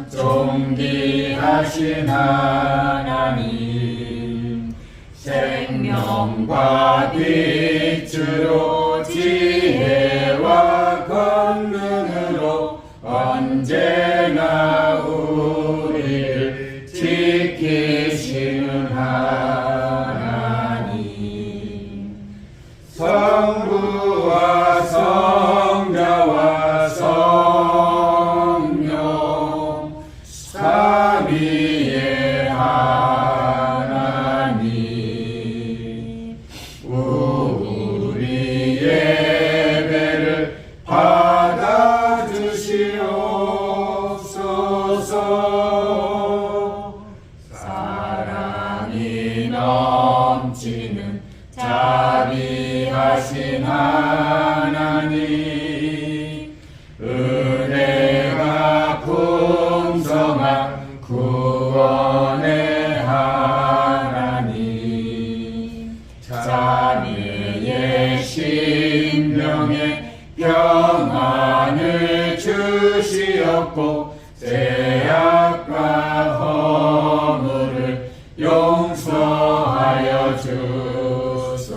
존귀하신 하나님, 생명과 빛으로 지혜와 권능으로 언제나 우리를 지키시는 하나님, 성부와 성자와 성령 삼위의 하나님, 우리 예배를 받아주시옵소서. 사랑이 넘치는 자비하신 하나님, 은혜가 풍성한 구원의 하나님, 자매의 심령에 평안을 주시옵고 죄악과 허물을 용서하여 주소서.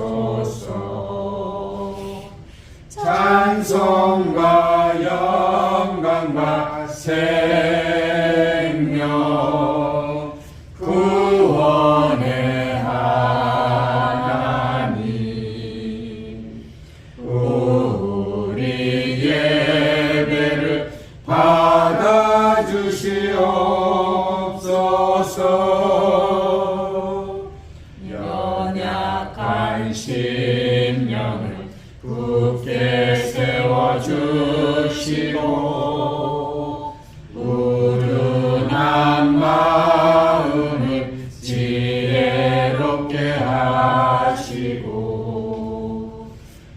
찬송과 영광과 생명 구원의 하나님, 우리 예배를 받아주시옵소서. 연약한 심령을 굳게 세워주시고 우둔한 마음을 지혜롭게 하시고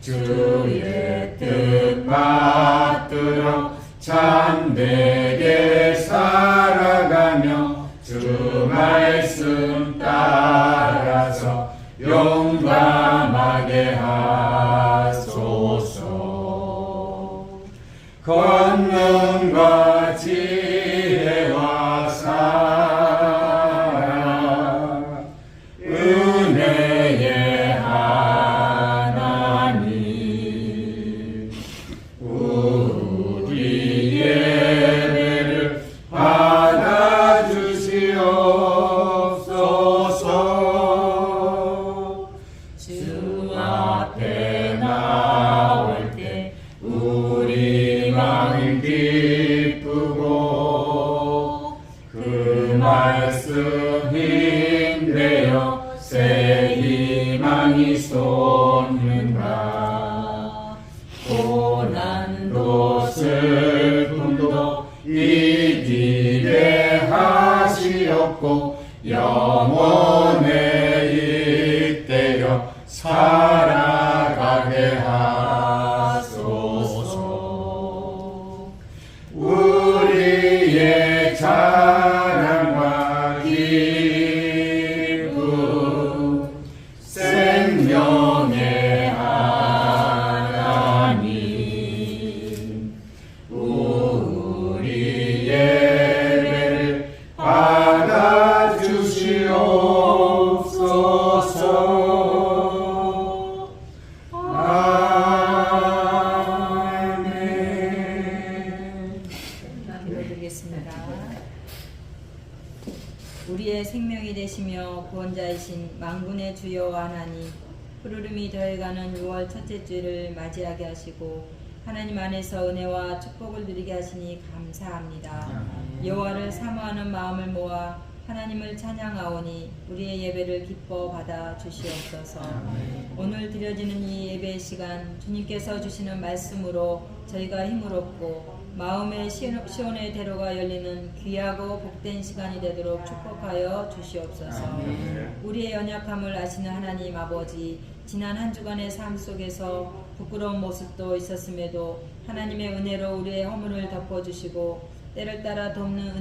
주의 뜻 받들어 참되게 살아가며 주 말씀 따라서 용감하게 하소서. 권능과 지혜와 사랑, 은혜의 하나님, 우리 예배를 받아주시옵소서. 주 앞에 나올 때 우리 마음 기쁘고 그 말씀 힘내어 새 희망이 솟는다. 고난도 슬픔도 이기게 하시옵고 영원에 잇대어 살아가게 하소서. 우리의 자랑과 기쁨, 생명의 하나님, 우리 예배를 받아주시옵소서. 아멘. 기도드리겠습니다. 우리의 생명이 되시며 구원자이신 만군의 주여 하나님, 푸르름이 더해가는 6월 첫째 주를 맞이하게 하시고 하나님 안에서 은혜와 축복을 누리게 하시니 감사합니다. 여호와를 사모하는 마음을 모아 하나님을 찬양하오니 우리의 예배를 기뻐 받아 주시옵소서. 오늘 드려지는 이 예배의 시간 주님께서 주시는 말씀으로 저희가 힘을 얻고 마음의 시온의 대로가 열리는 귀하고 복된 시간이 되도록 축복하여 주시옵소서. 우리의 연약함을 아시는 하나님 아버지, 지난 한 주간의 삶 속에서 부끄러운 모습도 있었음에도 하나님의 은혜로 우리의 허물을 덮어주시고 때를 따라 돕는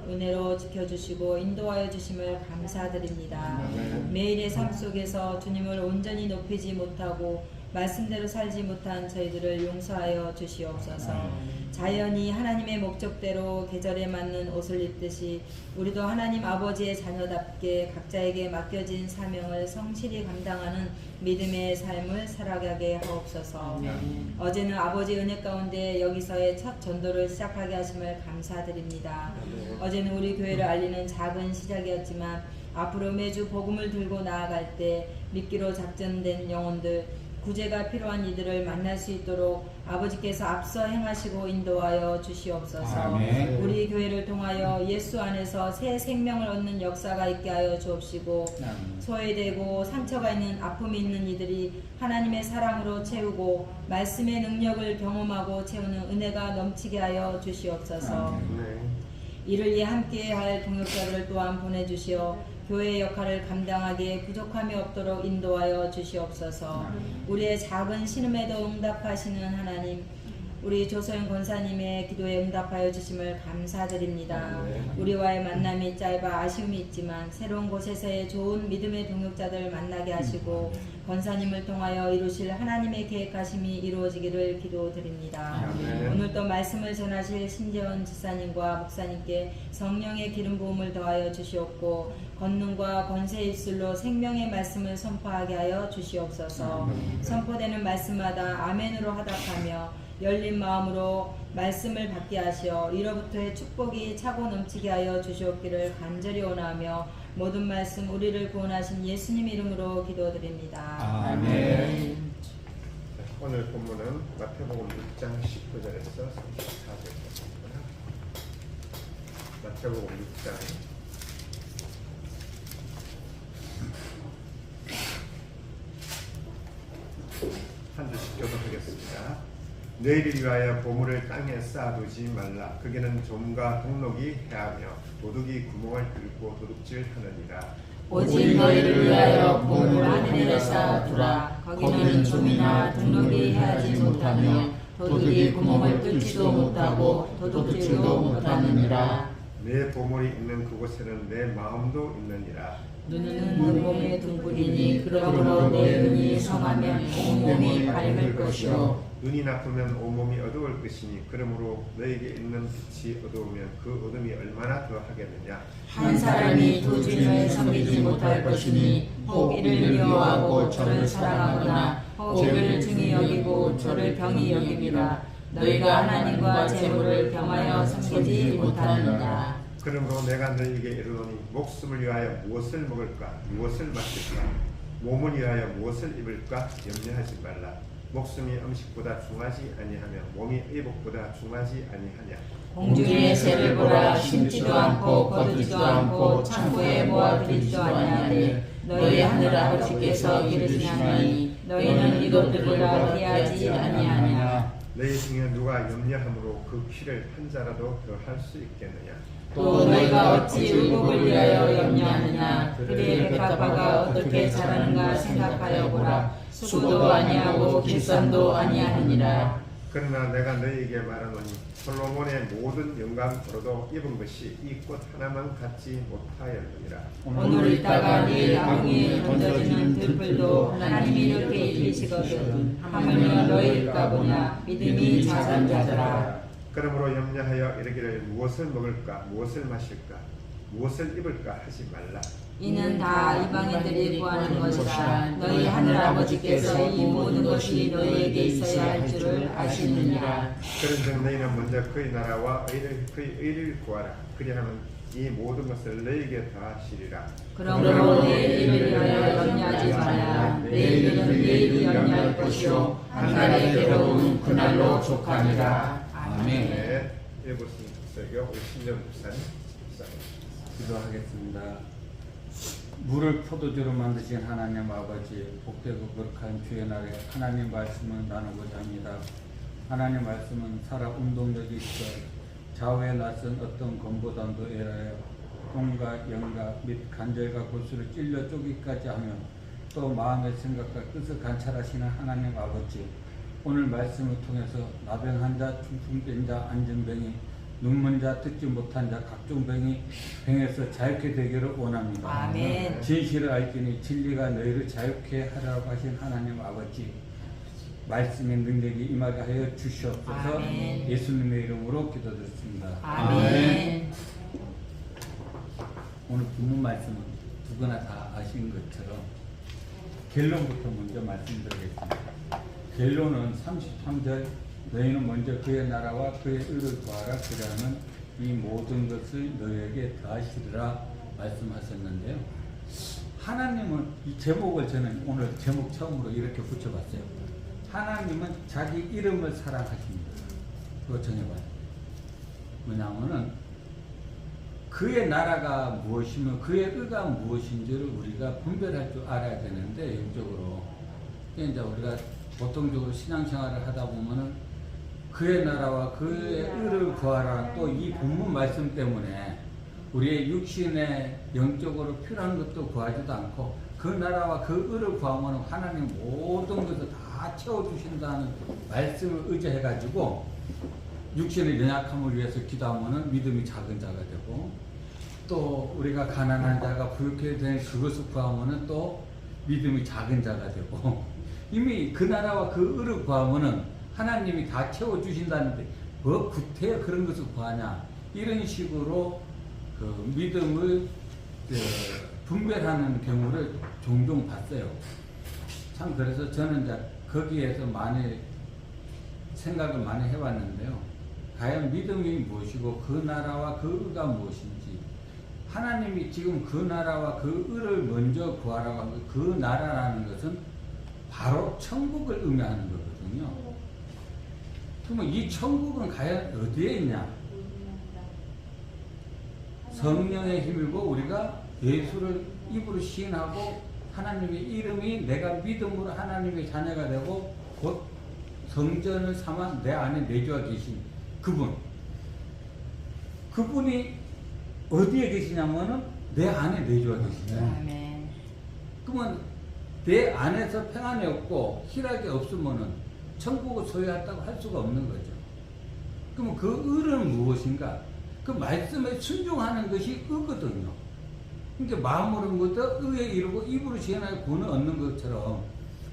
은혜로 지켜주시고 인도하여 주심을 감사드립니다. 매일의 삶 속에서 주님을 온전히 높이지 못하고 말씀대로 살지 못한 저희들을 용서하여 주시옵소서. 자연히 하나님의 목적대로 계절에 맞는 옷을 입듯이 우리도 하나님 아버지의 자녀답게 각자에게 맡겨진 사명을 성실히 감당하는 믿음의 삶을 살아가게 하옵소서. 어제는 아버지 은혜 가운데 여기서의 첫 전도를 시작하게 하심을 감사드립니다. 어제는 우리 교회를 알리는 작은 시작이었지만 앞으로 매주 복음을 들고 나아갈 때 믿기로 작정된 영혼들, 구제가 필요한 이들을 만날 수 있도록 아버지께서 앞서 행하시고 인도하여 주시옵소서. 아멘. 우리 교회를 통하여 예수 안에서 새 생명을 얻는 역사가 있게 하여 주옵시고 아멘. 소외되고 상처가 있는 아픔이 있는 이들이 하나님의 사랑으로 채우고 말씀의 능력을 경험하고 채우는 은혜가 넘치게 하여 주시옵소서. 이를 위해 함께할 동역자들을 또한 보내주시어 교회의 역할을 감당하기에 부족함이 없도록 인도하여 주시옵소서. 우리의 작은 신음에도 응답하시는 하나님, 우리 조소영 권사님의 기도에 응답하여 주심을 감사드립니다. 우리와의 만남이 짧아 아쉬움이 있지만 새로운 곳에서의 좋은 믿음의 동역자들을 만나게 하시고 권사님을 통하여 이루실 하나님의 계획하심이 이루어지기를 기도드립니다. 오늘도 말씀을 전하실 신재원 지사님과 목사님께 성령의 기름 부음을 더하여 주시옵고 권능과 권세의 입술로 생명의 말씀을 선포하게 하여 주시옵소서. 선포되는 말씀마다 아멘으로 하답하며 열린 마음으로 말씀을 받게 하시어 이로부터의 축복이 차고 넘치게 하여 주시옵기를 간절히 원하며 모든 말씀 우리를 구원하신 예수님 이름으로 기도드립니다. 아멘. 오늘 본문은 마태복음 6장 19절에서 34절입니다. 마태복음 6장 한 주씩 교독하겠습니다. 너희를 위하여 보물을 땅에 쌓아두지 말라. 거기는 좀과 동록이 해하며 도둑이 구멍을 뚫고 도둑질하느니라. 오직 너희를 위하여 보물 하늘에 쌓아두라. 거기는 좀이나 등록이 해하지 못하며 도둑이 구멍을 뚫지도 못하고 도둑질도 못하느니라. 내 보물이 있는 그곳에는 내 마음도 있느니라. 눈은 몸의 등불이니 그러므로 내 눈이 성하면 온몸이 밝을 것이요 눈이 나쁘면 온몸이 어두울 것이니 그러므로 너에게 있는 빛이 어두우면 그 어둠이 얼마나 더 하겠느냐. 한 사람이 두 주인을 섬기지 못할 것이니 혹 이를 미워하고 저를 사랑하거나 혹 저를 중히 여기고 저를 병이 여깁니다. 너희가 하나님과 재물을 겸하여 섬기지 못하느니라. 그러므로 내가 너희에게 이르노니 목숨을 위하여 무엇을 먹을까 무엇을 마실까 몸을 위하여 무엇을 입을까 염려하지 말라. 목숨이 음식보다 중하지 아니하며 몸이 의복보다 중하지 아니하냐. 공중의 새를 보라. 심지도 않고 거두지도 않고 창고에 모아두지도 아니하되 너희 하늘 아버지께서 기르시나니 너희는 이것들보다 귀하지 아니하냐. 너희 중에 누가 염려함으로 그 피를 한 자라도 더 할 수 있겠느냐. 또 너희가 어찌 의복을 위하여 염려하느냐. 그의 백합화가 어떻게 자라는가 생각하여 보라. 수고도 아니하고 길쌈도 아니하느니라. 그러나 내가 너희에게 말하노니 솔로몬의 모든 영광으로도 입은 것이 이 꽃 하나만 갖지 못하였느니라. 오늘 있다가 내일 아궁이에 던져지는 들불도 하나님이 이렇게 입히시거든. 하물며 너희일까 보냐. 믿음이 작은 자들아. 그러므로 염려하여 이르기를 무엇을 먹을까 무엇을 마실까 무엇을 입을까 하지 말라. 이는 다 이방인들이 구하는 것이라. 너희 하늘 아버지께서 이 모든 것이 너희에게 있어야 할 줄을 아시느니라. 그런즉 너희는 먼저 그의 나라와 그의 의를 구하라. 그리하면 이 모든 것을 너희에게 더하시리라. 그러므로 내일 일을 위하여 염려하지 말라. 내일은 내일이 염려할 것이요 한 달의 괴로움은 그날로 족하니라. 아멘. 네, 일부 설교 우리 신정 목사님 기도하겠습니다. 물을 포도주로 만드신 하나님 아버지, 복되고 거룩한 주의 날에 하나님 말씀을 나누고자 합니다. 하나님 말씀은 살아 운동력이 있어 좌우에 낯선 어떤 검보단도 애라여 똥과 영과 및 간절과 골수를 찔려 쪼기까지 하며 또 마음의 생각과 뜻을 관찰하시는 하나님 아버지, 오늘 말씀을 통해서 나병한 자, 중풍된 자, 안전병이, 눈먼 자, 듣지 못한 자, 각종 병에서 자유케 되기를 원합니다. 아멘. 진실을 알지니 진리가 너희를 자유케 하라고 하신 하나님 아버지, 말씀의 능력이 임하게 하여 주시옵소서. 아멘. 예수님의 이름으로 기도드렸습니다. 아멘. 오늘 본문 말씀은 누구나 다 아신 것처럼 결론부터 먼저 말씀드리겠습니다. 결론은 33절 너희는 먼저 그의 나라와 그의 의를 구하라 그러면 이 모든 것을 너희에게 더하시리라 말씀하셨는데요. 하나님은 이 제목을 저는 오늘 제목 처음으로 이렇게 붙여봤어요. 하나님은 자기 이름을 사랑하십니다. 그거 정해봐요. 뭐냐면은 그의 나라가 무엇이며 그의 의가 무엇인지를 우리가 분별할 줄 알아야 되는데 영적으로 이제 우리가 보통적으로 신앙생활을 하다 보면은 그의 나라와 그의 의를 구하라 또 이 본문 말씀 때문에 우리의 육신에 영적으로 필요한 것도 구하지도 않고 그 나라와 그 의를 구하면 하나님 모든 것을 다 채워주신다는 말씀을 의지해가지고 육신의 연약함을 위해서 기도하면 믿음이 작은 자가 되고 또 우리가 가난한 자가 부유케 된 그것을 구하면 또 믿음이 작은 자가 되고 이미 그 나라와 그 의를 구하면 하나님이 다 채워주신다는데 뭐 구태여 그런 것을 구하냐 이런 식으로 그 믿음을 분별하는 경우를 종종 봤어요. 참 그래서 저는 이제 거기에서 많이 생각을 많이 해봤는데요. 과연 믿음이 무엇이고 그 나라와 그 의가 무엇인지 하나님이 지금 그 나라와 그 의를 먼저 구하라고 하는 그 나라라는 것은 바로 천국을 의미하는 거거든요. 그러면 이 천국은 과연 어디에 있냐? 성령의 힘이고 우리가 예수를 입으로 시인하고 하나님의 이름이 내가 믿음으로 하나님의 자녀가 되고 곧 성전을 삼아 내 안에 내주어 계신 그분이 어디에 계시냐면은 내 안에 내주어 계시죠. 아멘. 그러면 내 안에서 평안이 없고 희락이 없으면은 천국을 소유했다고 할 수가 없는 거죠. 그러면 그 의는 무엇인가? 그 말씀에 순종하는 것이 의거든요. 그러니까 마음으로 묻어 의에 이르고 입으로 시행하여 구원을 얻는 것처럼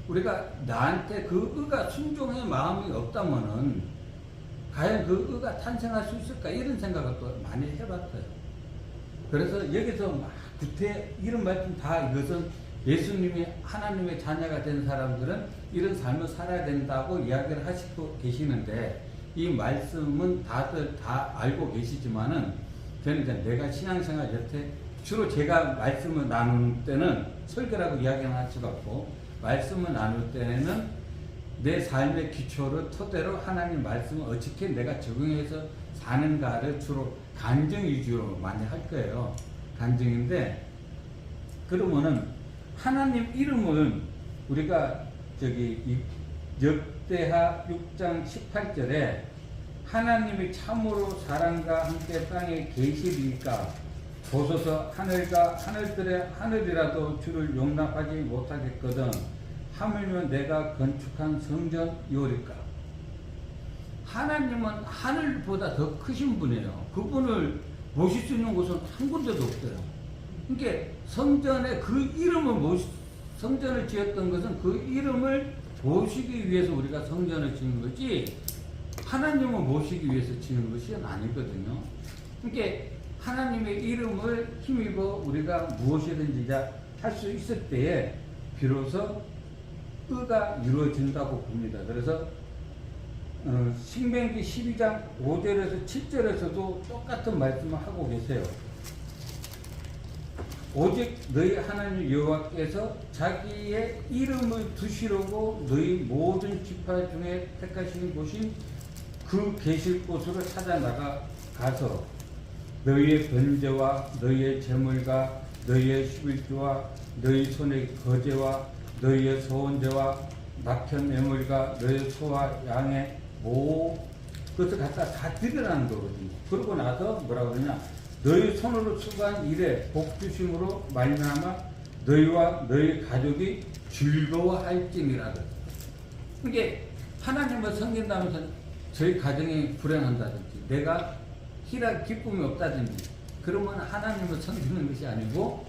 우리가 나한테 그 의가 순종의 마음이 없다면은 과연 그 의가 탄생할 수 있을까 이런 생각을 또 많이 해봤어요. 그래서 여기서 막 구태 이런 말씀 다 이것은 예수님이 하나님의 자녀가 된 사람들은 이런 삶을 살아야 된다고 이야기를 하시고 계시는데 이 말씀은 다들 다 알고 계시지만은 저는 이제 내가 신앙생활 여태 주로 제가 말씀을 나눌 때는 설교라고 이야기는 할 수가 없고 말씀을 나눌 때는 내 삶의 기초를 토대로 하나님 말씀을 어떻게 내가 적용해서 사는가를 주로 간증 위주로 많이 할 거예요. 간증인데 그러면은 하나님 이름을 우리가 역대하 6장 18절에 하나님이 참으로 사랑과 함께 땅에 계시리니까 보소서 하늘과 하늘들의 하늘이라도 주를 용납하지 못하겠거든 하물며 내가 건축한 성전이오리까. 하나님은 하늘보다 더 크신 분이에요. 그분을 모실 수 있는 곳은 한 군데도 없어요. 그러니까 성전에 그 이름을 성전을 지었던 것은 그 이름을 모시기 위해서 우리가 성전을 지은 거지 하나님을 모시기 위해서 지은 것이 아니거든요. 그러니까 하나님의 이름을 힘입어 우리가 무엇이든지 할 수 있을 때에 비로소 의가 이루어진다고 봅니다. 그래서 신명기 12장 5절에서 7절에서도 똑같은 말씀을 하고 계세요. 오직 너희 하나님 여호와께서 자기의 이름을 두시려고 너희 모든 지파 중에 택하신 곳인 그 계실 곳으로 찾아 가서 너희의 번제와 너희의 제물과 너희의 11조와 너희 손의 거제와 너희의 소원제와 낙현 예물과 너희의 소와 양의 그것을 갖다 다 드리라는 거거든요. 그러고 나서 뭐라고 그러냐? 너희 손으로 수고한 일에 복 주심으로 말미암아 너희와 너희 가족이 즐거워할지니라. 이게 하나님을 섬긴다면서 저희 가정이 불행한다든지 내가 희락 기쁨이 없다든지 그러면 하나님을 섬기는 것이 아니고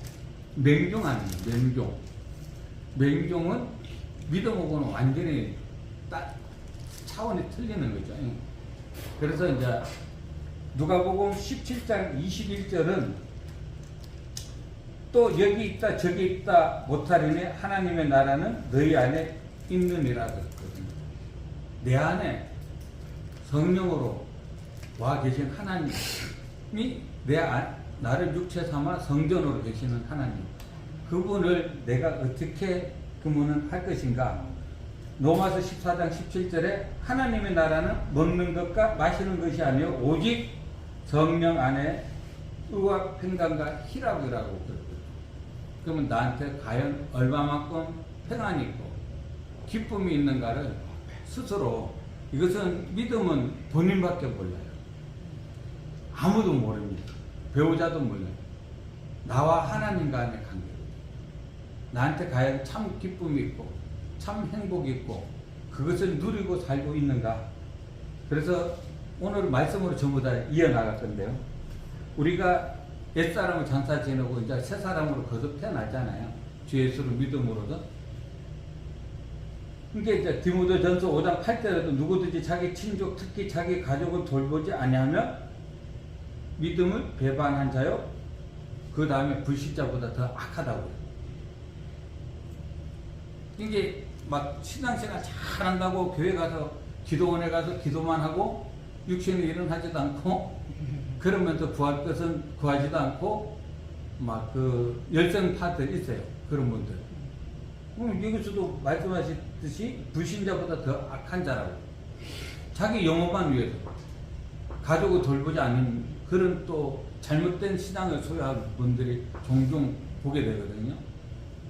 맹종 아니에요. 맹종은 믿어보고는 완전히 차원이 틀리는 거죠. 그래서 이제 누가복음 17장 21절은 또 여기 있다 저기 있다 못하리니 하나님의 나라는 너희 안에 있느니라 그랬거든요. 내 안에 성령으로 와 계신 하나님이 나를 육체 삼아 성전으로 계시는 하나님, 그분을 내가 어떻게 그분은 할 것인가. 로마서 14장 17절에 하나님의 나라는 먹는 것과 마시는 것이 아니요 오직 성령 안에 의와 평강과 희락이라고 그랬거든요. 그러면 나한테 과연 얼마만큼 평안이 있고 기쁨이 있는가를 스스로, 이것은 믿음은 본인밖에 몰라요. 아무도 모릅니다. 배우자도 몰라요. 나와 하나님 간의 관계. 나한테 과연 참 기쁨이 있고 참 행복이 있고 그것을 누리고 살고 있는가. 그래서 오늘 말씀으로 전부 다 이어나갈 건데요. 우리가 옛사람을 장사 지내고 이제 새 사람으로 거듭 태어났잖아요. 주 예수를 믿음으로도. 그러니까 이제 디모데전서 5장 8절에도 누구든지 자기 친족 특히 자기 가족을 돌보지 아니하면 믿음을 배반한 자요 그 다음에 불신자보다 더 악하다고요. 이게 막 신앙생활 잘한다고 교회 가서 기도원에 가서 기도만 하고 육신의 일은 하지도 않고 그러면서 구할 것은 구하지도 않고 막 그 열성파들 있어요. 그런 분들. 여기서도 말씀하셨듯이 불신자보다 더 악한 자라고. 자기 영혼만 위해서 가족을 돌보지 않는 그런 또 잘못된 신앙을 소유한 분들이 종종 보게 되거든요.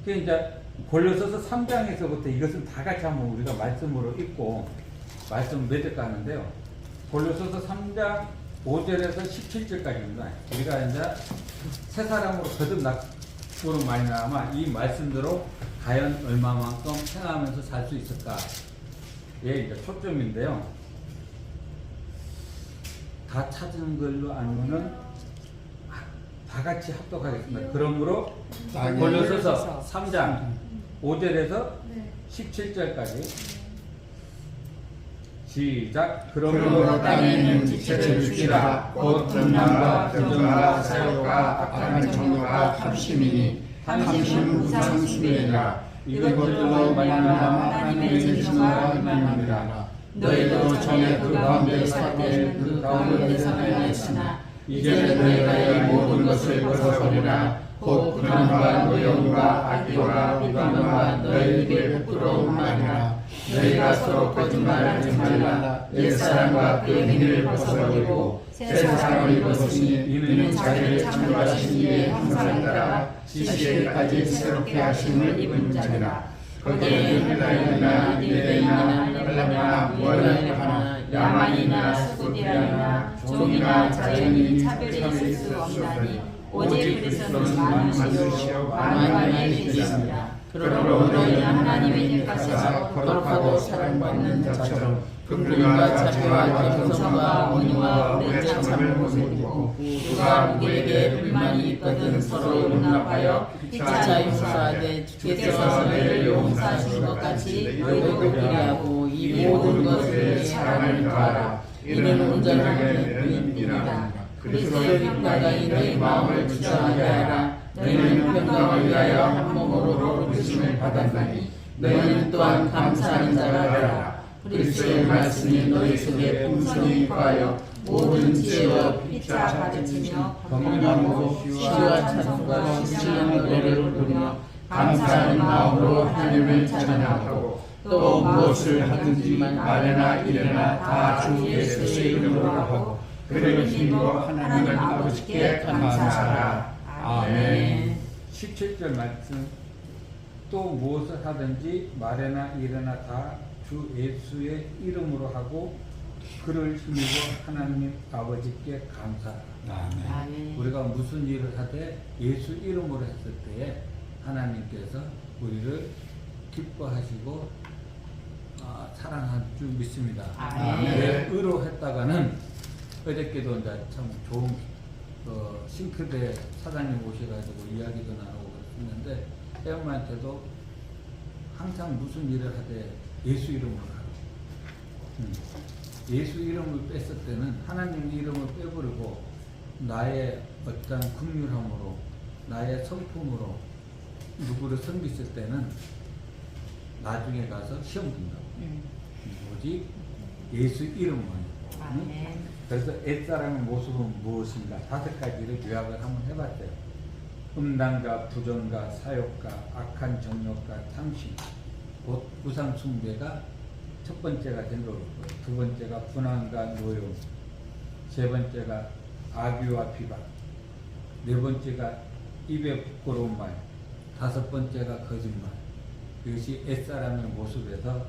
그게 이제 골로새서 3장에서부터 이것은 다 같이 한번 우리가 말씀으로 읽고 말씀 맺을까 하는데요. 골로새서 3장 5절에서 17절까지입니다. 우리가 이제 새 사람으로 거듭남으로 말미암아 이 말씀대로 과연 얼마만큼 행하면서 살 수 있을까? 예, 이제 초점인데요. 다 찾은 걸로 알면은 다 같이 합독하겠습니다. 그러므로 골로새서 3장 5절에서 17절까지 시작. 그러므로 땅에 있는 지체를 주시라. 곧 음란과 부정과 사욕과 악한 정욕과 탐심이니 탐심은 우상숭배니라. 이것들로 말미암아 하나님의 진노가 임함이라. 너희도 전에 그 가운데 살 때 그 가운데서 행하였으나 이제 너희가 이 모든 것을 벗어버리라. 곧 불안과 노염과 악의와 비방과 너희 입의 부끄러운 말이라. 너희가 서로 거짓말을 하지 말라. 옛사람과 그 행위를 벗어버리고 새 사람을 입었으니 이는 자기를 창조하신 이의 형상을 따라 지시에까지 새롭게 하심을 입은 자니라. 거기에 헬라인이나 유대인이나 헬라나 무할라나 야만이나 스고디아나 종이나 자연인 차별이 있을 수 없나니 오직 그리스도는 만주시오 만왕의 주이십니다. 그러므로 너희는 하나님의 길가에서 거룩하고 사랑받는 자처럼 긍휼과 자비와 겸손과 온유와 오랜 참음을 보이고 누가 누구에게 불만이 있거든 서로 용납하여 피차 용서하되 주께서 너희를 용서하신 것 같이 너희도 그리하고 이 모든 것을 사랑을 더하라. 이는 온전하게 의인이라. 그리스도의 평강이 너희 마음을 주저하게 하라. 너희는 평강을 위하여 한 몸으로 부르심을 받았나니 너희는 또한 감사하는 자가 되라. 그리스도의 말씀이 너희 속에 풍성히 거하여 모든 지혜와 피차 가르치며 건강하고 시와 찬송과 신실한 노래를 부르며 감사하는 마음으로 하나님을 찬양하고 또 무엇을 하든지 말이나 이래나 다 주 예수의 이름으로 하고 그를 힘입어 하나님 아버지께 감사하라. 아멘. 17절 말씀. 또 무엇을 하든지 말이나 이래나 다 주 예수의 이름으로 하고 그를 힘입어 하나님 아버지께 감사하라. 아멘. 우리가 무슨 일을 하되 예수 이름으로 했을 때에 하나님께서 우리를 기뻐하시고 사랑할 줄 믿습니다. 아멘. 왜 의로 했다가는 어저께도 이제 참 좋은 싱크대 사장님 오셔가지고 이야기도 나누고 그랬는데 회원님한테도 항상 무슨 일을 하되 예수 이름으로 하고 예수 이름을 뺐을 때는 하나님 이름을 빼버리고 나의 어떤 긍휼함으로 나의 성품으로 누구를 섬겼을 때는 나중에 가서 시험 든다고. 오직 예수 이름만. 아멘. 그래서 옛사람의 모습은 무엇인가 5가지를 요약을 한번 해봤어요. 음란과 부정과 사욕과 악한 정욕과 탐심, 곧 우상 숭배가 첫 번째가 된 거고, 두 번째가 분한과 노용, 세 번째가 악의와 비방, 네 번째가 입에 부끄러운 말, 다섯 번째가 거짓말. 이것이 옛사람의 모습에서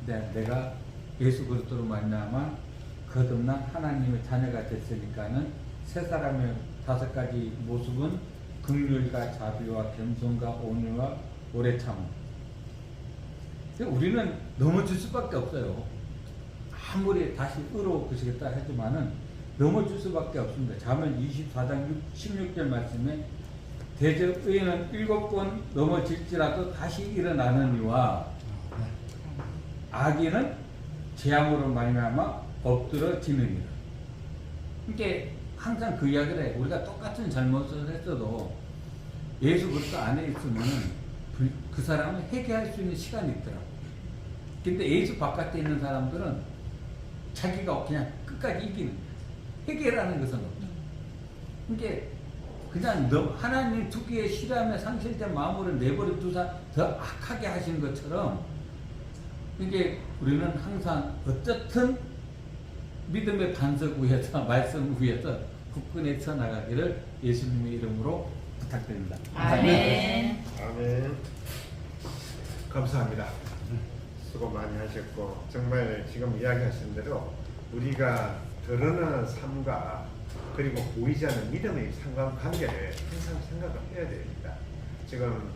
내가 예수 그리스도로 말미암아 거듭난 하나님의 자녀가 됐으니까는 새 사람의 5가지 모습은 긍휼과 자비와 겸손과 온유와 오래 참음. 우리는 넘어질 수밖에 없어요. 아무리 다시 의로우시겠다 하지만은 넘어질 수밖에 없습니다. 잠언 24장 16절 말씀에 대적 의인은 7번 넘어질지라도 다시 일어나느니와 악인은 재앙으로 말미암아 엎드러지느니라. 이게 항상 그 이야기를 해. 우리가 똑같은 잘못을 했어도 예수 그리스도 안에 있으면은 그 사람은 회개할 수 있는 시간이 있더라고. 근데 예수 바깥에 있는 사람들은 자기가 그냥 끝까지 이기는 거야. 회개라는 것은 없죠. 이게 그냥 하나님 두기에 실함에 상실된 마음으로 내버려 두사 더 악하게 하신 것처럼 이게 우리는 항상 어쨌든 믿음의 반석 위에서 말씀 위에서 굳건히 서 나가기를 예수님의 이름으로 부탁드립니다. 아멘. 아멘. 감사합니다. 수고 많이 하셨고 정말 지금 이야기하신 대로 우리가 드러나는 삶과 그리고 보이지 않는 믿음의 상관관계를 항상 생각을 해야 됩니다. 지금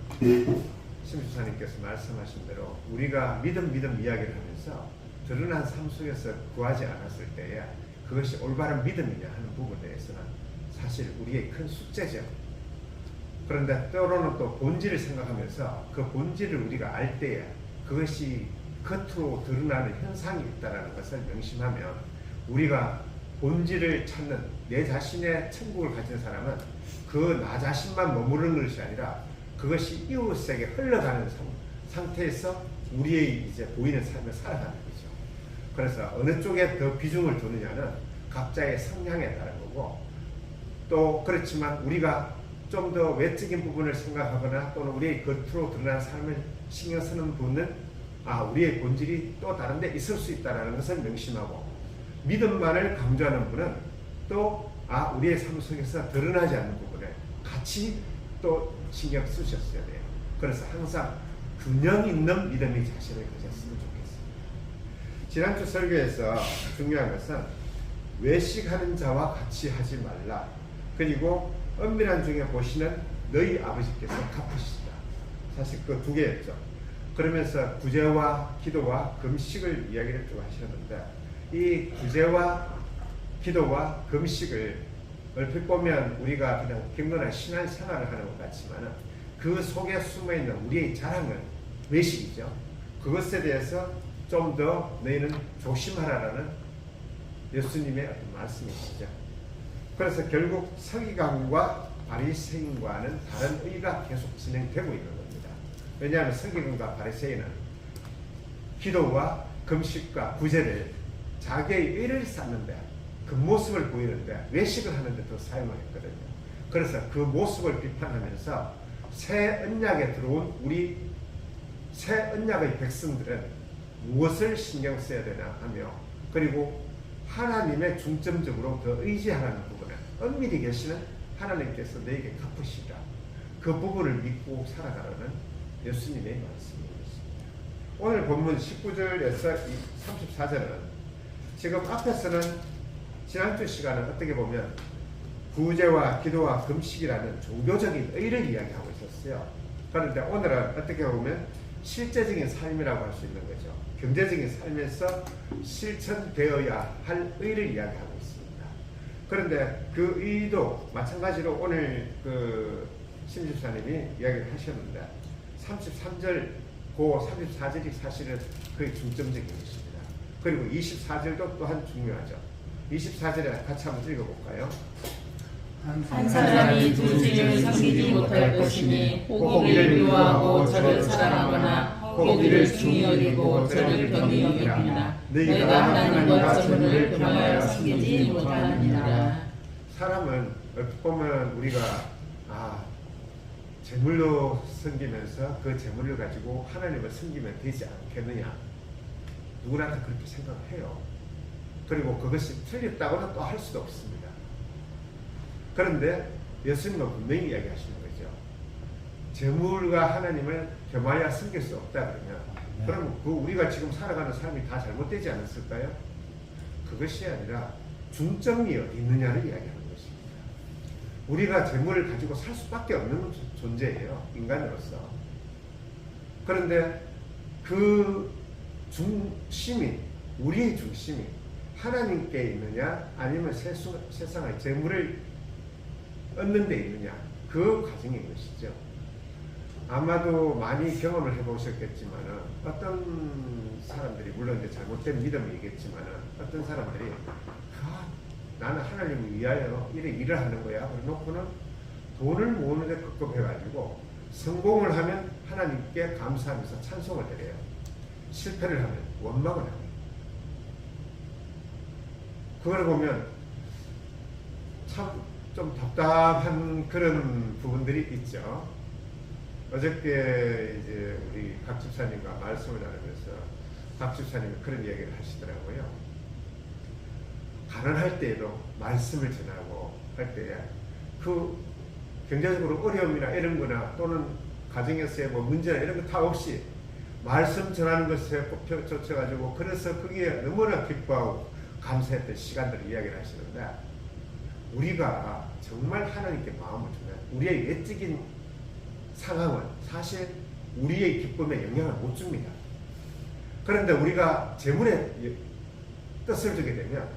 심수사님께서 말씀하신 대로 우리가 믿음 이야기를 하면서 드러난 삶 속에서 구하지 않았을 때에 그것이 올바른 믿음이냐 하는 부분에 대해서는 사실 우리의 큰 숙제죠. 그런데 때로는 또 본질을 생각하면서 그 본질을 우리가 알 때에 그것이 겉으로 드러나는 현상이 있다는 것을 명심하면 우리가 본질을 찾는 내 자신의 천국을 가진 사람은 그 나 자신만 머무르는 것이 아니라 그것이 이웃에게 흘러가는 상태에서 우리의 이제 보이는 삶을 살아가는 거죠. 그래서 어느 쪽에 더 비중을 두느냐는 각자의 성향에 따른 거고 또 그렇지만 우리가 좀 더 외적인 부분을 생각하거나 또는 우리의 겉으로 드러난 삶을 신경 쓰는 분은 우리의 본질이 또 다른 데 있을 수 있다는 것을 명심하고 믿음만을 강조하는 분은 또 우리의 삶 속에서 드러나지 않는 부분에 같이 또 신경 쓰셨어야 돼요. 그래서 항상 균형 있는 믿음의 자신을 가졌으면 좋겠습니다. 지난주 설교에서 중요한 것은 외식하는 자와 같이 하지 말라. 그리고 엄밀한 중에 보시는 너희 아버지께서 갚으시다. 사실 그 2개였죠. 그러면서 구제와 기도와 금식을 이야기를 좀 하셨는데 이 구제와 기도와 금식을 얼핏 보면 우리가 그냥 경건한 신앙 생활을 하는 것 같지만 그 속에 숨어있는 우리의 자랑은 외식이죠. 그것에 대해서 좀 더 너희는 조심하라라는 예수님의 어떤 말씀이시죠. 그래서 결국 서기관과 바리새인과는 다른 의가 계속 진행되고 있는 겁니다. 왜냐하면 서기관과 바리새인은 기도와 금식과 구제를 자기의 의를 쌓는데 그 모습을 보이는데 외식을 하는데 더 사용했거든요. 그래서 그 모습을 비판하면서 새 언약에 들어온 우리 새 언약의 백성들은 무엇을 신경 써야 되나 하며 그리고 하나님의 중점적으로 더 의지하라는 부분에 엄밀히 계시는 하나님께서 너에게 갚으시라. 그 부분을 믿고 살아가라는 예수님의 말씀이었습니다. 오늘 본문 19절에서 34절은 지금 앞에서는 지난주 시간은 어떻게 보면 구제와 기도와 금식이라는 종교적인 의를 이야기하고 있었어요. 그런데 오늘은 어떻게 보면 실제적인 삶이라고 할 수 있는 거죠. 경제적인 삶에서 실천되어야 할 의를 이야기하고 있습니다. 그런데 그 의도 마찬가지로 오늘 그 심집사님이 이야기를 하셨는데 33절, 고 34절이 사실은 거의 중점적인 것입니다. 그리고 24절도 또한 중요하죠. 24절에 같이 한번 읽어볼까요? 한 사람이 두 주를 섬기지 못할 것이니 혹 이를 미워하고 저를 사랑하거나 혹 이를 중히 여기고 저를 경히 여깁니다. 너희가 하나님과 저를 평하여 섬기지 못하느니라. 사람은 어떻게 보면 우리가 재물로 섬기면서 그 재물을 가지고 하나님을 섬기면 되지 않겠느냐, 누구나 다 그렇게 생각해요. 그리고 그것이 틀렸다고는 또 할 수도 없습니다. 그런데 예수님은 분명히 이야기하시는 거죠. 재물과 하나님을 겸하여 섬길 수 없다 그러면, 그러면 그 우리가 지금 살아가는 삶이 다 잘못되지 않았을까요? 그것이 아니라 중점이 어디 있느냐를 이야기하는 것입니다. 우리가 재물을 가지고 살 수밖에 없는 존재예요, 인간으로서. 그런데 그 중심이, 우리의 중심이 하나님께 있느냐 아니면 세상의 재물을 얻는 데 있느냐, 그 과정인 것이죠. 아마도 많이 경험을 해보셨겠지만 어떤 사람들이, 물론 이제 잘못된 믿음이겠지만 어떤 사람들이 나는 하나님을 위하여 이래 일을 하는 거야 그래놓고는 돈을 모으는 데 급급해가지고 성공을 하면 하나님께 감사하면서 찬송을 드려요. 실패를 하면 원망을 합니다. 그걸 보면 참 좀 답답한 그런 부분들이 있죠. 어저께 이제 우리 박 집사님과 말씀을 나누면서 박 집사님이 그런 이야기를 하시더라고요. 가난할 때에도 말씀을 전하고 할 때에 그 경제적으로 어려움이나 이런 거나 또는 가정에서의 뭐 문제나 이런 거 다 없이 말씀 전하는 것에 쫓아가지고, 그래서 거기에 너무나 기뻐하고 감사했던 시간들을 이야기를 하시는데, 우리가 정말 하나님께 마음을 주면 우리의 외적인 상황은 사실 우리의 기쁨에 영향을 못 줍니다. 그런데 우리가 재물에 뜻을 주게 되면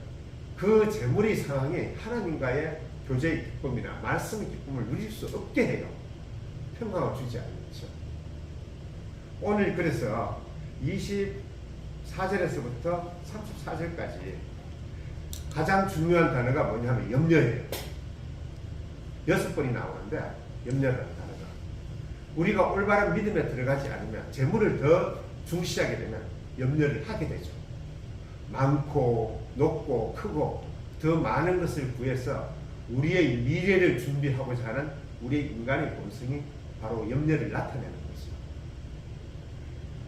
그 재물의 상황이 하나님과의 교제의 기쁨이나 말씀의 기쁨을 누릴 수 없게 해요. 평강을 주지 않죠. 오늘 그래서 24절에서부터 34절까지 가장 중요한 단어가 뭐냐면 염려예요. 6번이 나오는데 염려라는 단어가, 우리가 올바른 믿음에 들어가지 않으면 재물을 더 중시하게 되면 염려를 하게 되죠. 많고 높고 크고 더 많은 것을 구해서 우리의 미래를 준비하고자 하는 우리의 인간의 본성이 바로 염려를 나타내는 것이죠.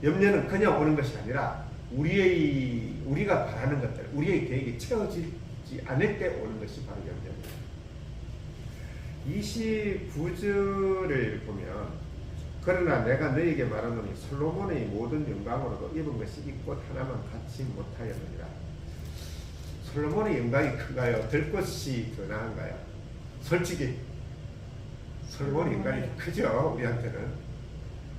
염려는 그냥 오는 것이 아니라 우리가 바라는 것들, 우리의 계획이 채워지지 않을 때 오는 것이 바로 염려입니다. 29절을 보면, 그러나 내가 너에게 말하노니 솔로몬의 모든 영광으로도 입은 것이 이 꽃 하나만 갖지 못하였느니라. 솔로몬의 영광이 큰가요? 들꽃이 더 나은가요? 솔직히 솔로몬의 영광이 크죠, 우리한테는.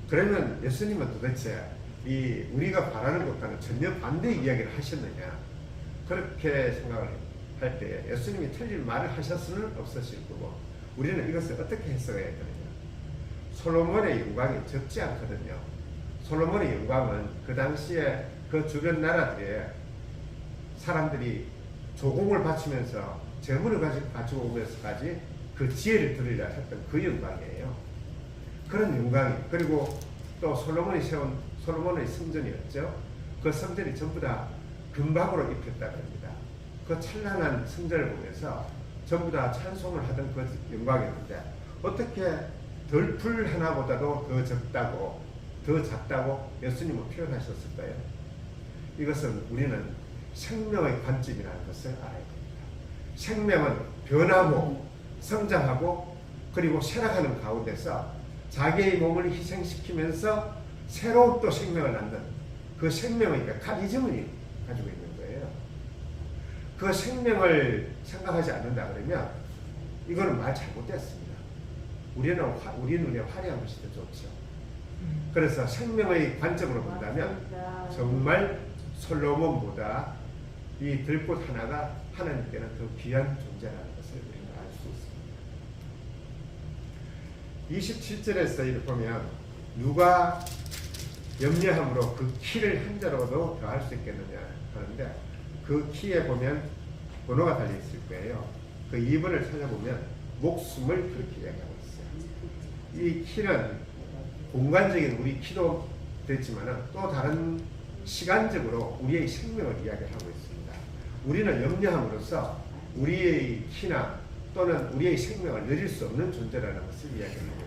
그러면 예수님은 도대체 우리가 바라는 것과는 전혀 반대 이야기를 하셨느냐, 그렇게 생각을 할 때 예수님이 틀린 말을 하실 수는 없으실 거고, 우리는 이것을 어떻게 해석해야 되느냐. 솔로몬의 영광이 적지 않거든요. 솔로몬의 영광은 그 당시에 그 주변 나라들의 사람들이 조공을 바치면서 재물을 가지고 오면서까지 그 지혜를 들으려 했던 그 영광이에요. 그런 영광이, 그리고 또 솔로몬이 세운 솔로몬의 성전이었죠. 그 성전이 전부 다 금박으로 입혔다고 합니다. 그 찬란한 성전을 보면서 전부 다 찬송을 하던 그 영광이었는데, 어떻게 덜풀 하나보다도 더 적다고, 더 작다고 예수님은 표현하셨을까요? 이것은 우리는 생명의 관점이라는 것을 알아야 됩니다. 생명은 변하고 성장하고 그리고 쇠락하는 가운데서 자기의 몸을 희생시키면서 새로운 또 생명을 낳는 그 생명의 메커니즘을 가지고 있는 거예요. 그 생명을 생각하지 않는다 그러면 이거는 말 잘못됐습니다. 우리 눈에 화려한 것이 더 좋죠. 그래서 생명의 관점으로 본다면 정말 솔로몬보다 이 들꽃 하나가 하나님께는 더 귀한 존재라는 것을 우리는 알 수 있습니다. 27절에서 이렇게 보면, 누가 염려함으로 그 키를 한 자로도 더할 수 있겠느냐. 하는데 그 키에 보면 번호가 달려 있을 거예요. 그 2번을 찾아보면 목숨을 그렇게 이야기하고 있어요. 이 키는 공간적인 우리 키도 됐지만 또 다른 시간적으로 우리의 생명을 이야기하고 있습니다. 우리는 염려함으로써 우리의 키나 또는 우리의 생명을 느릴 수 없는 존재라는 것을 이야기하고 있는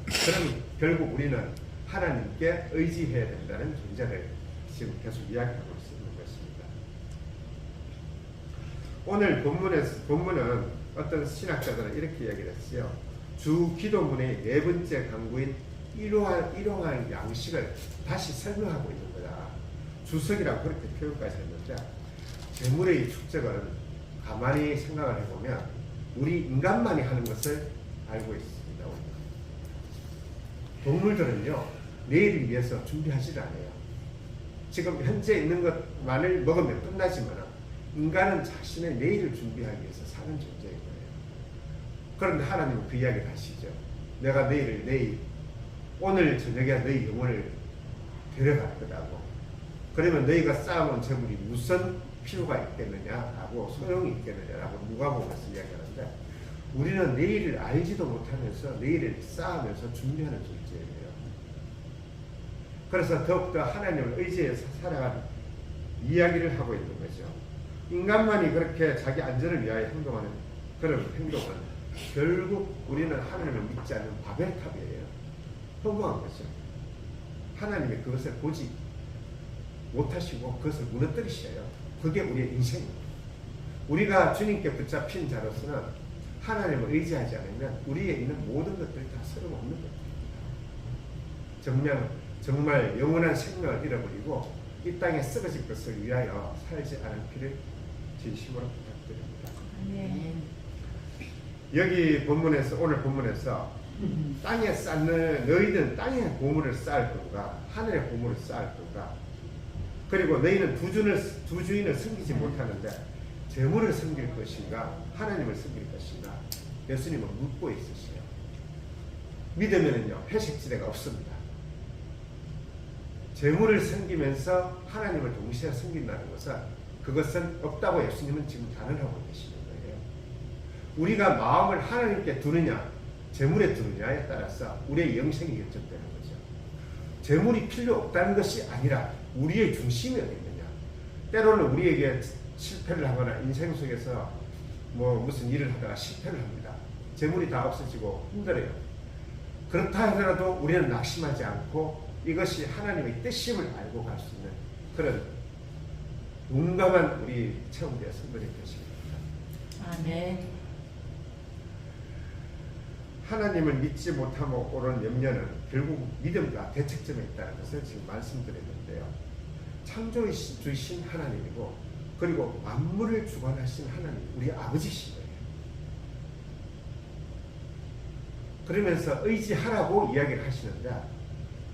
거죠. 그럼 결국 우리는 하나님께 의지해야 된다는 존재를 지금 계속 이야기하고 있는 것입니다. 오늘 본문은 어떤 신학자들은 이렇게 이야기를 했어요. 주 기도문의 네 번째 강구인 일용할 양식을 다시 설명하고 있는 거다. 주석이라고 그렇게 표현까지 했는데 재물의 축적은 가만히 생각을 해보면 우리 인간만이 하는 것을 알고 있습니다. 동물들은요 내일을 위해서 준비하지 않아요. 지금 현재 있는 것만을 먹으면 끝나지만 인간은 자신의 내일을 준비하기 위해서 사는 존재인 거예요. 그런데 하나님은 그 이야기를 하시죠. 내가 내일 오늘 저녁에 너희 영혼을 데려갈 거라고. 그러면 너희가 쌓아놓은 재물이 무슨 필요가 있겠느냐라고 소용이 있겠느냐라고 누가복음에서 이야기하는데 우리는 내일을 알지도 못하면서 내일을 쌓으면서 준비하는 존재예요. 그래서 더욱더 하나님을 의지해서 살아가는 이야기를 하고 있는 거죠. 인간만이 그렇게 자기 안전을 위하여 행동하는 그런 행동은 결국 우리는 하나님을 믿지 않는 바벨탑이에요. 허무한 거죠. 하나님이 그것을 보지 못하시고 그것을 무너뜨리셔요. 그게 우리의 인생입니다. 우리가 주님께 붙잡힌 자로서는 하나님을 의지하지 않으면 우리에 있는 모든 것들이 다 소용없는 것입니다. 정말 영원한 생명을 잃어버리고 이 땅에 썩어질 것을 위하여 살지 않기를 진심으로 부탁드립니다. 네. 여기 오늘 본문에서 땅에 쌓는 너희는 땅에 보물을 쌓을 건가 하늘에 보물을 쌓을 건가 그리고 너희는 두 주인을 섬기지 못하는데 재물을 섬길 것인가 하나님을 섬길 것인가 예수님은 묻고 있으세요. 믿으면은요 회색지대가 없습니다. 재물을 섬기면서 하나님을 동시에 섬긴다는 것은 그것은 없다고 예수님은 지금 단언하고 계시는 거예요. 우리가 마음을 하나님께 두느냐 재물에 두느냐에 따라서 우리의 영생이 결정되는 거죠. 재물이 필요 없다는 것이 아니라 우리의 중심이 어디 있느냐. 때로는 우리에게 실패를 하거나 인생 속에서 무슨 일을 하다가 실패를 합니다. 재물이 다 없어지고 힘들어요. 그렇다 하더라도 우리는 낙심하지 않고 이것이 하나님의 뜻임을 알고 갈 수 있는 그런 용감한 우리 체험대의 성도님 되십니다. 아멘. 하나님을 믿지 못하고 오는 염려는 결국 믿음과 대책점에 있다는 것을 지금 말씀드렸는데요. 창조주이신 하나님이고 그리고 만물을 주관하신 하나님, 우리 아버지신 거예요. 그러면서 의지하라고 이야기를 하시는데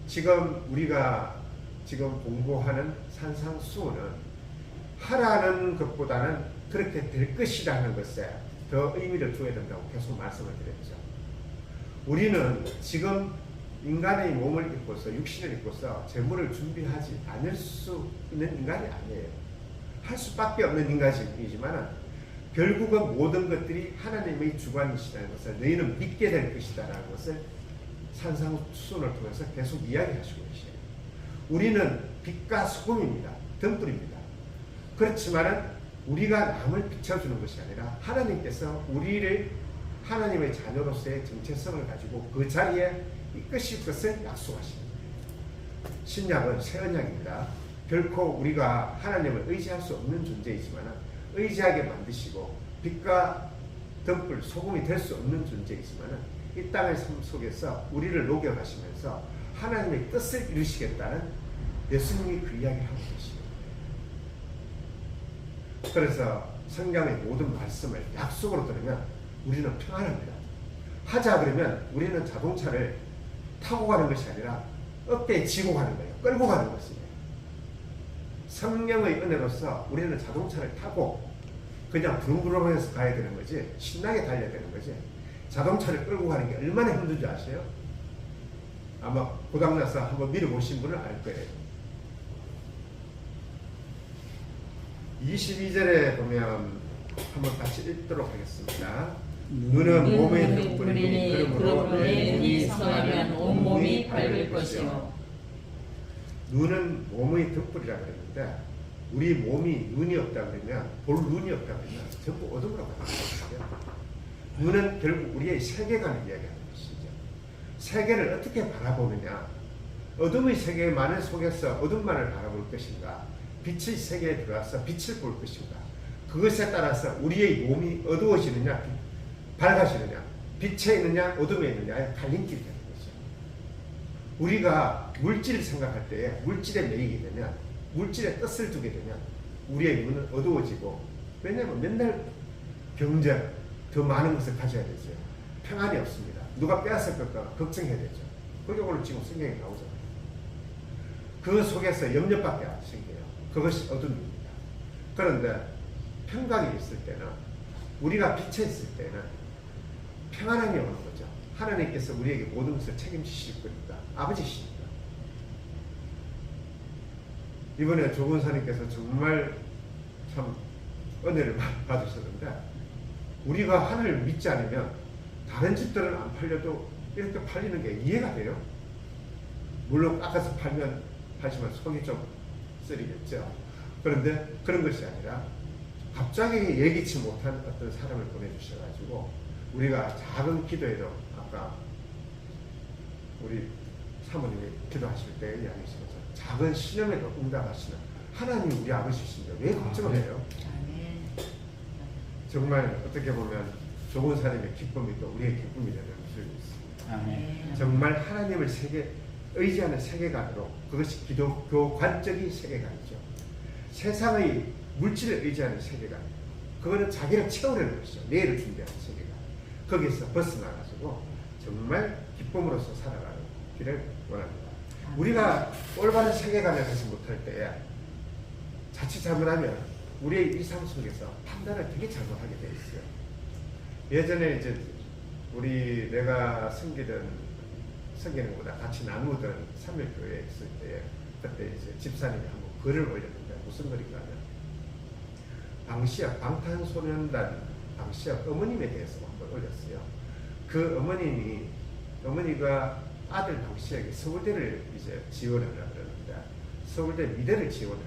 지금 우리가 공부하는 산상수훈은 하라는 것보다는 그렇게 될 것이라는 것에 더 의미를 두어야 된다고 계속 말씀을 드렸죠. 우리는 지금 인간의 몸을 입고서 육신을 입고서 재물을 준비하지 않을 수 있는 인간이 아니에요. 할 수밖에 없는 인간이지만 결국은 모든 것들이 하나님의 주관이시라는 것을 너희는 믿게 될 것이다라는 것을 산상수훈을 통해서 계속 이야기하시고 계세요. 우리는 빛과 소금입니다. 등불입니다. 그렇지만 우리가 남을 비춰주는 것이 아니라 하나님께서 우리를 하나님의 자녀로서의 정체성을 가지고 그 자리에 이끄실 것을 약속하십니다. 신약은 새 언약입니다. 결코 우리가 하나님을 의지할 수 없는 존재이지만 의지하게 만드시고 빛과 등불, 소금이 될 수 없는 존재이지만 이 땅의 삶 속에서 우리를 녹여가시면서 하나님의 뜻을 이루시겠다는 예수님이 그 이야기를 하고 계십니다. 그래서 성경의 모든 말씀을 약속으로 들으면 우리는 평안합니다. 하자 그러면 우리는 자동차를 타고 가는 것이 아니라 어깨에 지고 가는 거예요. 끌고 가는 것이에요. 성령의 은혜로서 우리는 자동차를 타고 그냥 부릉부릉해서 가야 되는 거지 신나게 달려야 되는 거지 자동차를 끌고 가는 게 얼마나 힘든 줄 아세요? 아마 고장나서 한번 밀어보신 분은 알 거예요. 22절에 보면 한번 같이 읽도록 하겠습니다. 눈은 몸의 덕분이니 그러므로 내 눈이 성하면 온몸이 밝을 것이요. 눈은 몸의 덕분이라 그랬는데 우리 몸이 눈이 없다 그러면 볼 눈이 없다 그러면 전부 어둠으로 가는 거예요. 눈은 결국 우리의 세계관을 이야기하는 것이죠. 세계를 어떻게 바라보느냐, 어둠의 세계만을 속에서 어둠만을 바라볼 것인가, 빛의 세계에 들어가서 빛을 볼 것인가, 그것에 따라서 우리의 몸이 어두워지느냐 밝아지느냐, 빛에 있느냐 어둠에 있느냐의 갈림길이 되는 거죠. 우리가 물질을 생각할 때에 물질에 매이게 되면, 물질에 뜻을 두게 되면 우리의 눈은 어두워지고, 왜냐하면 맨날 경쟁, 더 많은 것을 가져야 되죠. 평안이 없습니다. 누가 빼앗을 것까 걱정해야 되죠. 그게 오늘 지금 성경에 나오잖아요. 그 속에서 염려밖에 안 생겨요. 그것이 어둠입니다. 그런데 평강이 있을 때는, 우리가 빛에 있을 때는 평안함이 오는 거죠. 하나님께서 우리에게 모든 것을 책임지실 거니까, 아버지시니까. 이번에 조근사님께서 정말 참 은혜를 받으셨는데, 우리가 하나님을 믿지 않으면 다른 집들은 안 팔려도 이렇게 팔리는 게 이해가 돼요. 물론 깎아서 팔면 하지만 속이 좀 쓰리겠죠. 그런데 그런 것이 아니라 갑자기 예기치 못한 어떤 사람을 보내주셔가지고 우리가 작은 기도에도, 아까 우리 사모님이 기도하실 때 이야기하신 것처럼 작은 신음에도 응답하시는 하나님 우리 아버지신데 왜 걱정을 해요? 정말 어떻게 보면 좋은 사람의 기쁨이 또 우리의 기쁨이 되는 것을 있습니다. 아멘. 정말 하나님을 의지하는 세계관으로, 그것이 기독교관적인 세계관이죠. 세상의 물질을 의지하는 세계관, 그거는 자기를 채우려는 것이죠. 내일을 준비하는 세계관. 거기서 벗어나가지고 정말 기쁨으로서 살아가는 길을 원합니다. 우리가 올바른 세계관을 하지 못할 때에 자칫 잘못하면 우리의 일상 속에서 판단을 되게 잘못하게 돼 있어요. 예전에 이제 내가 섬기는 것보다 같이 나누던 삼일교회에 있을 때, 그때 이제 집사님이 한번 글을 올렸는데 무슨 글인가 하면 방탄소년단 방시혁 어머님에 대해서 한번 올렸어요. 그 어머니가 아들 방시혁이 서울대를 이제 지원을 하려고 그러는데 서울대 미대를 지원을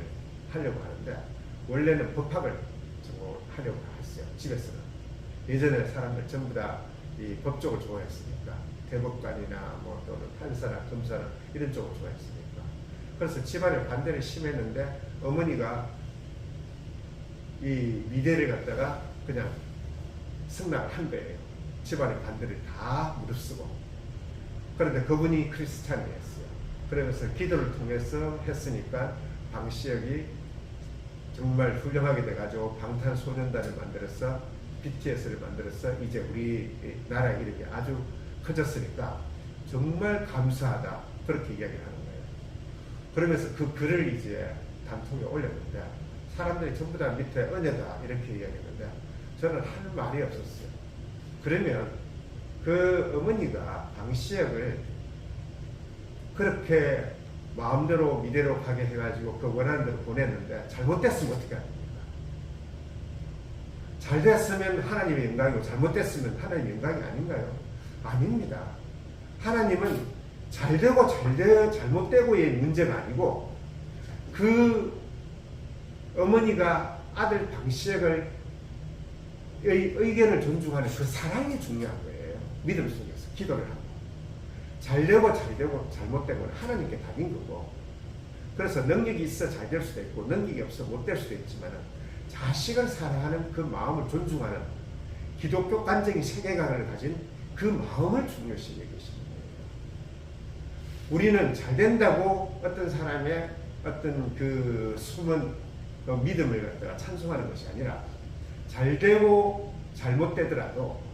하려고 하는데 원래는 법학을 하려고 했어요. 집에서는. 예전에 사람들 전부 다 이 법 쪽을 좋아했으니까, 대법관이나 뭐 또는 판사나 검사나 이런 쪽을 좋아했으니까. 그래서 집안의 반대를 심했는데 어머니가 이 미대를 갖다가 그냥 승낙을 한 거예요. 집안의 반대를 다 무릅쓰고. 그런데 그분이 크리스찬이었어요. 그러면서 기도를 통해서 했으니까 방시혁이 정말 훌륭하게 돼가지고 방탄소년단을 만들어서 BTS를 만들어서 이제 우리 나라 이름이 아주 커졌으니까 정말 감사하다, 그렇게 이야기를 하는 거예요. 그러면서 그 글을 이제 단통에 올렸는데 사람들이 전부 다 밑에 은혜다 이렇게 이야기했는데 저는 할 말이 없었어요. 그러면 그 어머니가 방시혁을 그렇게 마음대로 미대로 가게 해가지고 그 원하는 대로 보냈는데 잘못됐으면 어떻게 합니까? 잘 됐으면 하나님의 영광이고 잘못됐으면 하나님의 영광이 아닌가요? 아닙니다. 하나님은 잘되고 잘못되고의 문제가 아니고 그 어머니가 아들 방시혁의 의견을 존중하는 그 사랑이 중요한 거예요. 믿음 속에서 기도를 하고 잘되고 잘못되고는 하나님께 답인 거고, 그래서 능력이 있어 잘 될 수도 있고 능력이 없어 못 될 수도 있지만 자식을 사랑하는 그 마음을 존중하는 기독교 관적인 세계관을 가진 그 마음을 중요시 여기시는 거예요. 우리는 잘 된다고 어떤 사람의 어떤 그 숨은 믿음을 갖다가 찬송하는 것이 아니라 잘 되고 잘못되더라도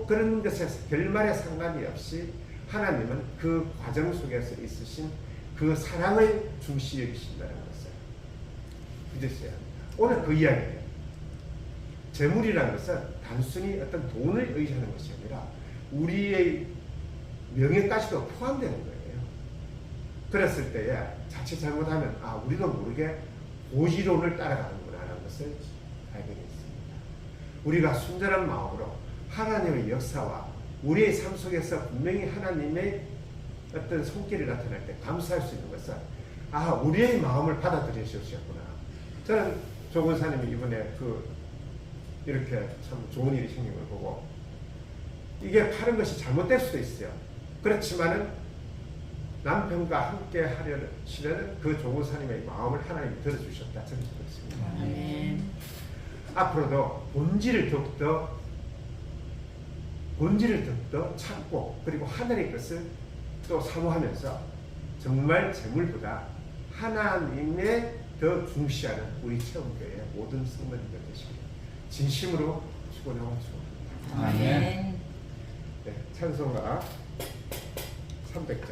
그런 것에 결말에 상관이 없이 하나님은 그 과정 속에서 있으신 그 사랑을 중시 여기신다는 것을 믿으셔야 합니다. 오늘 그 이야기예요. 재물이라는 것은 단순히 어떤 돈을 의지하는 것이 아니라 우리의 명예까지도 포함되는 거예요. 그랬을 때에 자칫 잘못하면 우리도 모르게 고지론을 따라가는구나라는 것을 알게 됐습니다. 우리가 순전한 마음으로 하나님의 역사와 우리의 삶 속에서 분명히 하나님의 어떤 손길이 나타날 때 감사할 수 있는 것은 우리의 마음을 받아들여 주셨구나. 저는 조건사님이 이번에 이렇게 참 좋은 일이 생긴 걸 보고 이게 파는 것이 잘못될 수도 있어요. 그렇지만은 남편과 함께 하려는 그 조건사님의 마음을 하나님이 들어주셨다. 저는 그렇습니다. 아멘. 앞으로도 본질을 더욱더 찾고 그리고 하늘의 것을 또 사모하면서 정말 재물보다 하나님의 더 중시하는 우리 체험교회의 모든 성도님들 되시길 진심으로 축원하고 축원합니다. 아멘. 네, 찬송가 300장